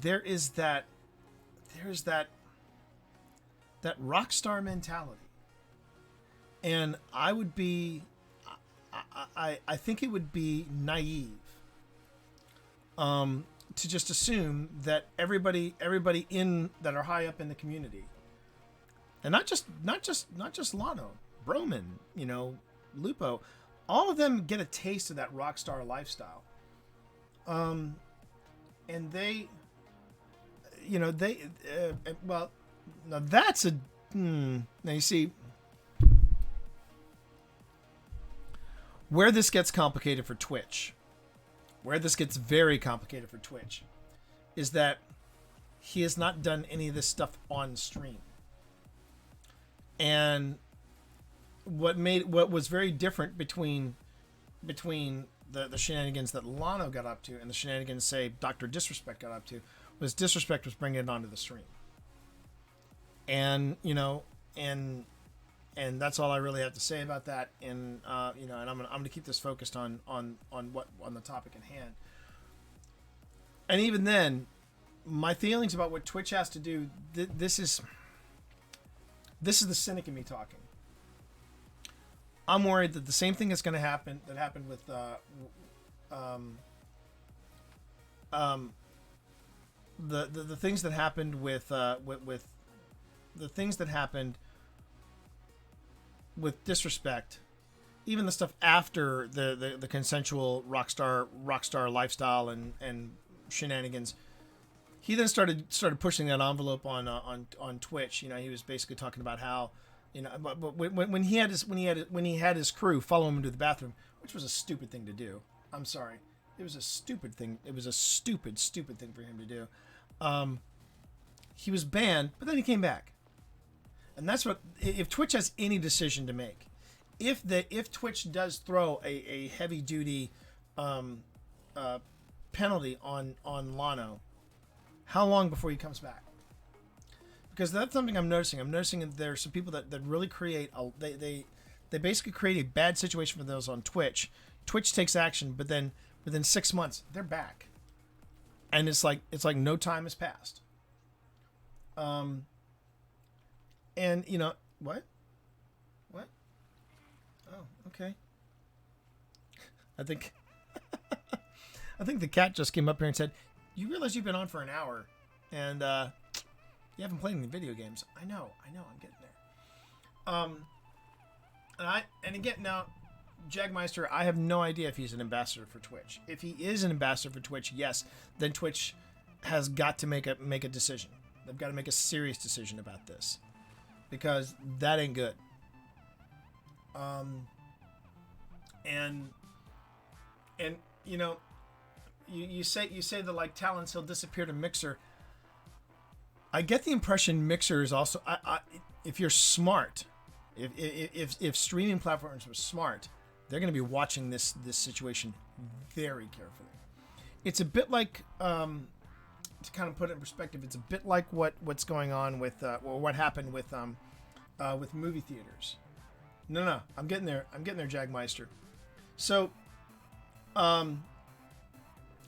There's that rock star mentality. And I think it would be naive to just assume that everybody in that are high up in the community, and not just Lono, Broman, you know, Lupo, all of them get a taste of that rock star lifestyle. And they, you know, well, now that's now you see. Where this gets complicated for Twitch, where this gets very complicated for Twitch, is that he has not done any of this stuff on stream. And what was very different between the shenanigans that Lono got up to and the shenanigans, say, Dr. Disrespect got up to, was Disrespect was bringing it onto the stream. And, you know, and that's all I really have to say about that. And you know, and I'm gonna keep this focused on the topic at hand. And even then, my feelings about what Twitch has to do, this is This is the cynic in me talking. I'm worried that the same thing is going to happen that happened with the things that happened with the things that happened with disrespect, even the stuff after the consensual rockstar lifestyle and shenanigans. He then started pushing that envelope on Twitch. You know, he was basically talking about how, you know, but when he had his crew follow him into the bathroom, which was a stupid thing to do. I'm sorry, it was a stupid thing. It was a stupid thing for him to do. He was banned, but then he came back, and that's what, if Twitch has any decision to make, if Twitch does throw a heavy duty penalty on Lono, how long before he comes back? Because that's something I'm noticing. I'm noticing that there are some people that really create they basically create a bad situation for those on Twitch. Twitch takes action, but then within 6 months they're back, and it's like no time has passed. And you know what? Oh, okay. I think the cat just came up here and said, "You realize you've been on for an hour, and you haven't played any video games." I know, I'm getting there. And again, now, Jagmeister, I have no idea if he's an ambassador for Twitch. If he is an ambassador for Twitch, yes, then Twitch has got to make a decision. They've got to make a serious decision about this, because that ain't good. And you know, you say that, like, Talons, he'll disappear to Mixer. I get the impression Mixer is also, if you're smart, if streaming platforms were smart, they're going to be watching this situation very carefully. It's a bit like, to kind of put it in perspective, it's a bit like what's going on with, or what happened with movie theaters. No, I'm getting there, Jagmeister. So, in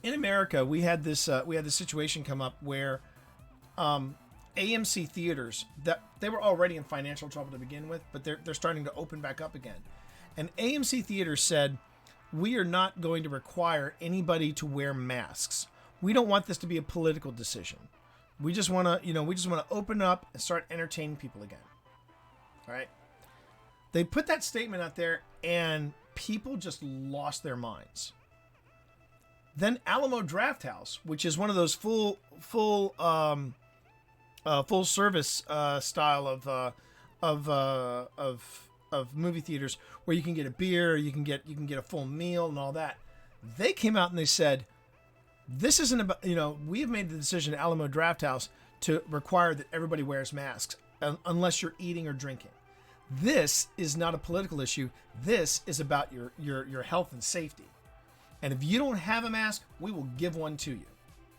America, we had this situation come up where AMC theaters, that they were already in financial trouble to begin with, but they're starting to open back up again. And AMC theaters said, "We are not going to require anybody to wear masks. We don't want this to be a political decision. We just want to open up and start entertaining people again." All right. They put that statement out there, and people just lost their minds. Then Alamo Drafthouse, which is one of those full service style of movie theaters where you can get a beer, you can get a full meal and all that. They came out and they said, "This isn't about, we have made the decision at Alamo Drafthouse to require that everybody wears masks unless you're eating or drinking. This is not a political issue. This is about your health and safety. And if you don't have a mask, we will give one to you."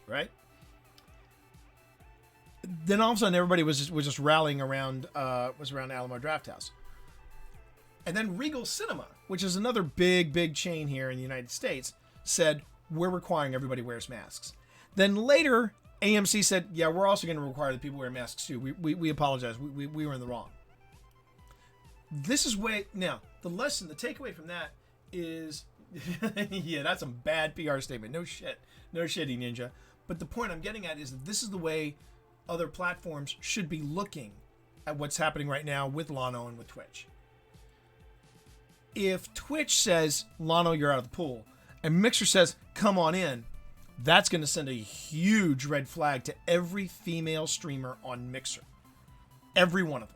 Right? Then all of a sudden, everybody was just rallying around Alamo Drafthouse. And then Regal Cinema, which is another big chain here in the United States, said, "We're requiring everybody wears masks." Then later, AMC said, "Yeah, we're also going to require that people wear masks too. We apologize. We were in the wrong." This is now the takeaway from that is, yeah, that's a bad PR statement. No shit, Ninja. But the point I'm getting at is that this is the way other platforms should be looking at what's happening right now with Lono and with Twitch. If Twitch says, "Lono, you're out of the pool," and Mixer says, "Come on in," that's going to send a huge red flag to every female streamer on Mixer. Every one of them.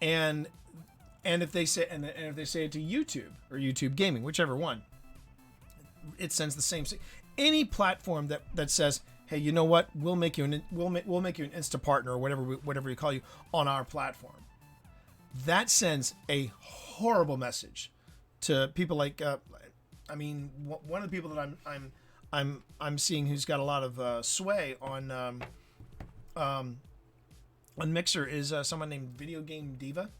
And if they say it to YouTube or YouTube Gaming, whichever one, it sends the same. Any platform that says, "Hey, you know what? We'll make you an Insta partner," or whatever we call you on our platform. That sends a horrible message to people like, one of the people that I'm seeing who's got a lot of sway on Mixer is someone named Video Game Diva.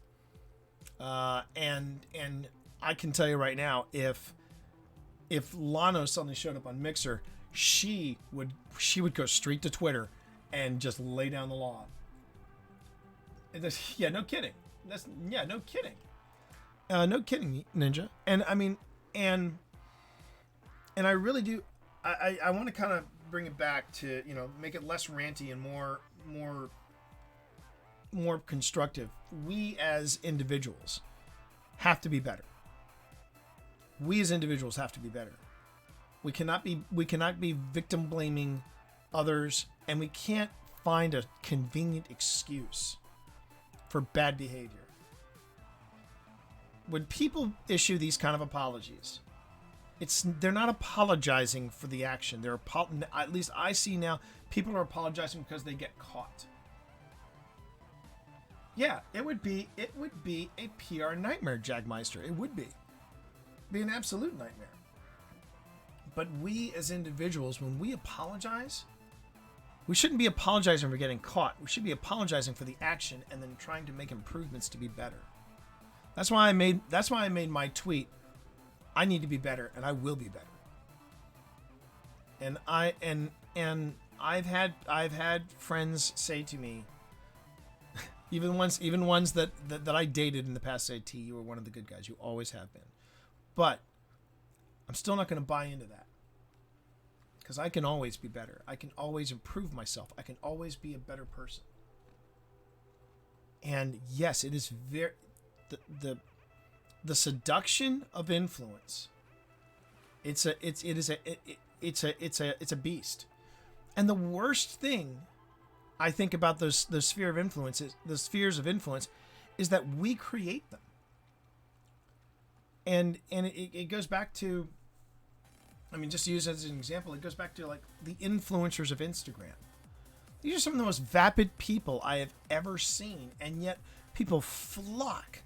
And I can tell you right now, if Lono suddenly showed up on Mixer, she would go straight to Twitter and just lay down the law. Yeah, no kidding. No kidding. No kidding, Ninja. And I mean, and I really do. I want to kind of bring it back to, make it less ranty and more constructive. We as individuals have to be better. We as individuals have to be better. We cannot be victim blaming others, and we can't find a convenient excuse for bad behavior. When people issue these kind of apologies, they're not apologizing for the action. At least I see now, people are apologizing because they get caught. Yeah, it would be a PR nightmare, Jagmeister. It would be an absolute nightmare. But we as individuals, when we apologize, we shouldn't be apologizing for getting caught. We should be apologizing for the action and then trying to make improvements to be better. That's why I made my tweet. I need to be better, and I will be better. And I've had friends say to me, even ones that I dated in the past, say, T, you were one of the good guys. You always have been. But I'm still not going to buy into that. Because I can always be better. I can always improve myself. I can always be a better person. And yes, it is very the seduction of influence. It's a beast. And the worst thing I think about the spheres of influence is that we create them. And it goes back to, I mean, just to use as an example, it goes back to like the influencers of Instagram. These are some of the most vapid people I have ever seen, and yet people flock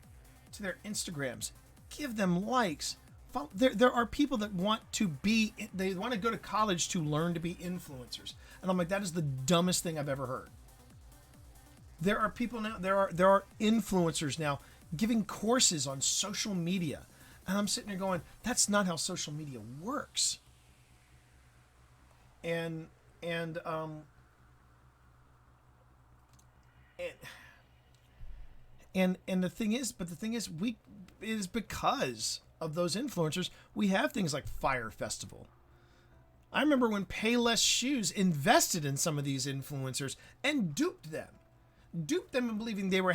to their Instagrams, give them likes. There are people that want to go to college to learn to be influencers, and I'm like, that is the dumbest thing I've ever heard. There are people now. There are influencers now giving courses on social media. And I'm sitting there going, that's not how social media works. And the thing is, it is because of those influencers, we have things like Fire Festival. I remember when Payless Shoes invested in some of these influencers and duped them in believing they were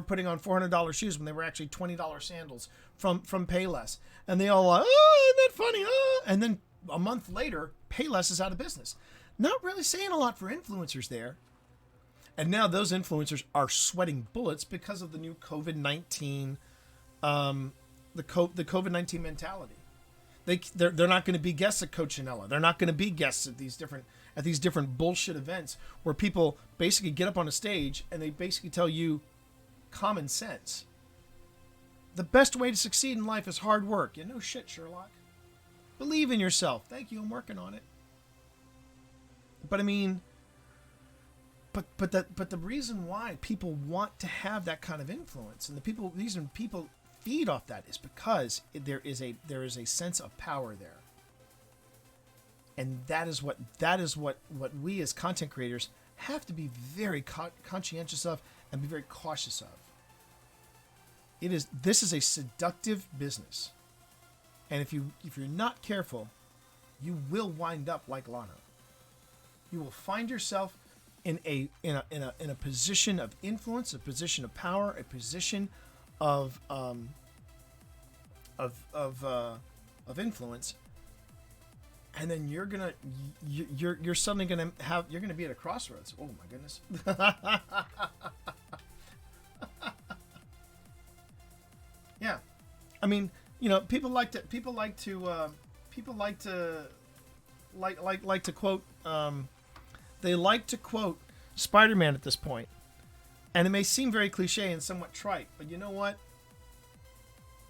putting on $400 shoes when they were actually $20 sandals from Payless, and they all like, oh, isn't that funny? Oh. And then a month later, Payless is out of business. Not really saying a lot for influencers there. And now those influencers are sweating bullets because of the new COVID-19, the COVID-19 mentality. They're not going to be guests at Coachella. They're not going to be guests at these different bullshit events where people basically get up on a stage and they basically tell you common sense. The best way to succeed in life is hard work. No shit, Sherlock. Believe in yourself. Thank you. I'm working on it. But I mean, but the reason why people want to have that kind of influence, and the reason people feed off that, is because there is a sense of power there. And that is what we as content creators have to be very conscientious of and be very cautious of. This is a seductive business, and if you're not careful, you will wind up like Lono. You will find yourself in a position of influence, a position of power, a position of influence. And then you're suddenly gonna be at a crossroads. Oh my goodness. Yeah, I mean, people like to quote. They like to quote Spider-Man at this point, and it may seem very cliche and somewhat trite, but you know what?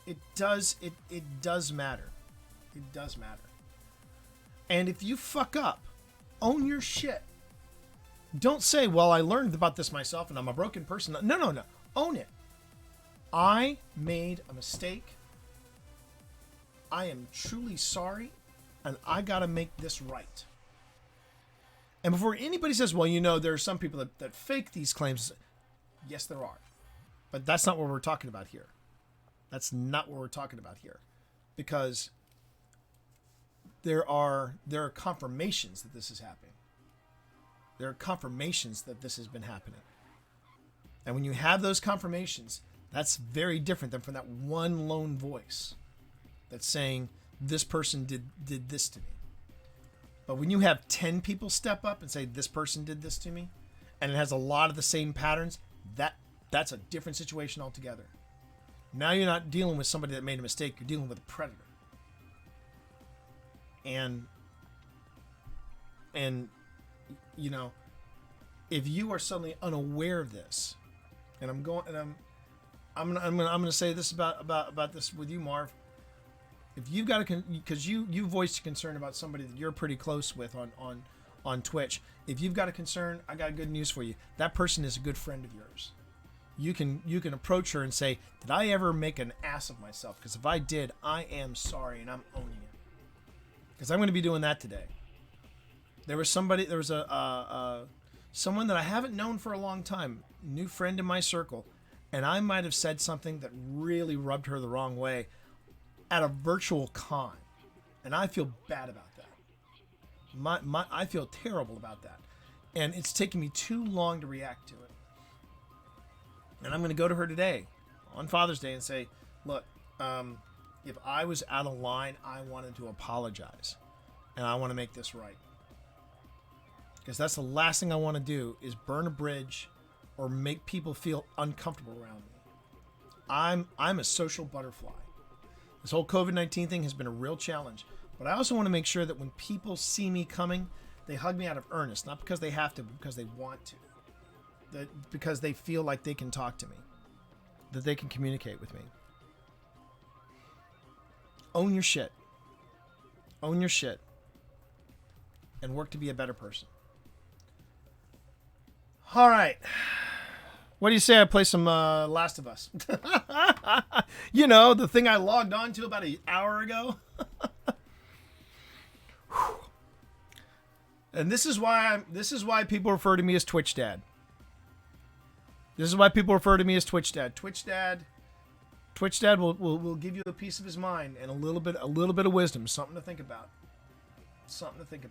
It does matter. It does matter. And if you fuck up, own your shit. Don't say, well, I learned about this myself and I'm a broken person. No. Own it. I made a mistake. I am truly sorry, and I got to make this right. And before anybody says, well, there are some people that fake these claims, Yes, there are. But that's not what we're talking about here. That's not what we're talking about here. Because there are confirmations that this is happening. There are confirmations that this has been happening. And when you have those confirmations, that's very different than from that one lone voice that's saying, this person did this to me. But when you have 10 people step up and say, this person did this to me, and it has a lot of the same patterns, that's a different situation altogether. Now you're not dealing with somebody that made a mistake, you're dealing with a predator. And you know, if you are suddenly unaware of this, and I'm gonna say this about this with you, Marv. If you've got to, because you voiced concern about somebody that you're pretty close with on Twitch. If you've got a concern, I got good news for you. That person is a good friend of yours. You can approach her and say, did I ever make an ass of myself? Because if I did, I am sorry and I'm owning it. Because I'm going to be doing that today. There was someone that I haven't known for a long time, new friend in my circle, and I might have said something that really rubbed her the wrong way at a virtual con, and I feel bad about that. I feel terrible about that, and it's taken me too long to react to it. And I'm going to go to her today on Father's Day and say, look, if I was out of line, I wanted to apologize, and I want to make this right. Because that's the last thing I want to do is burn a bridge or make people feel uncomfortable around me. I'm a social butterfly. This whole COVID-19 thing has been a real challenge. But I also want to make sure that when people see me coming, they hug me out of earnest. Not because they have to, but because they want to. Because they feel like they can talk to me. That they can communicate with me. Own your shit. Own your shit. And work to be a better person. All right. What do you say I play some Last of Us? You know, the thing I logged on to about an hour ago. And this is why people refer to me as Twitch Dad. This is why people refer to me as Twitch Dad. Twitch Dad will give you a piece of his mind and a little bit of wisdom, something to think about. Something to think about.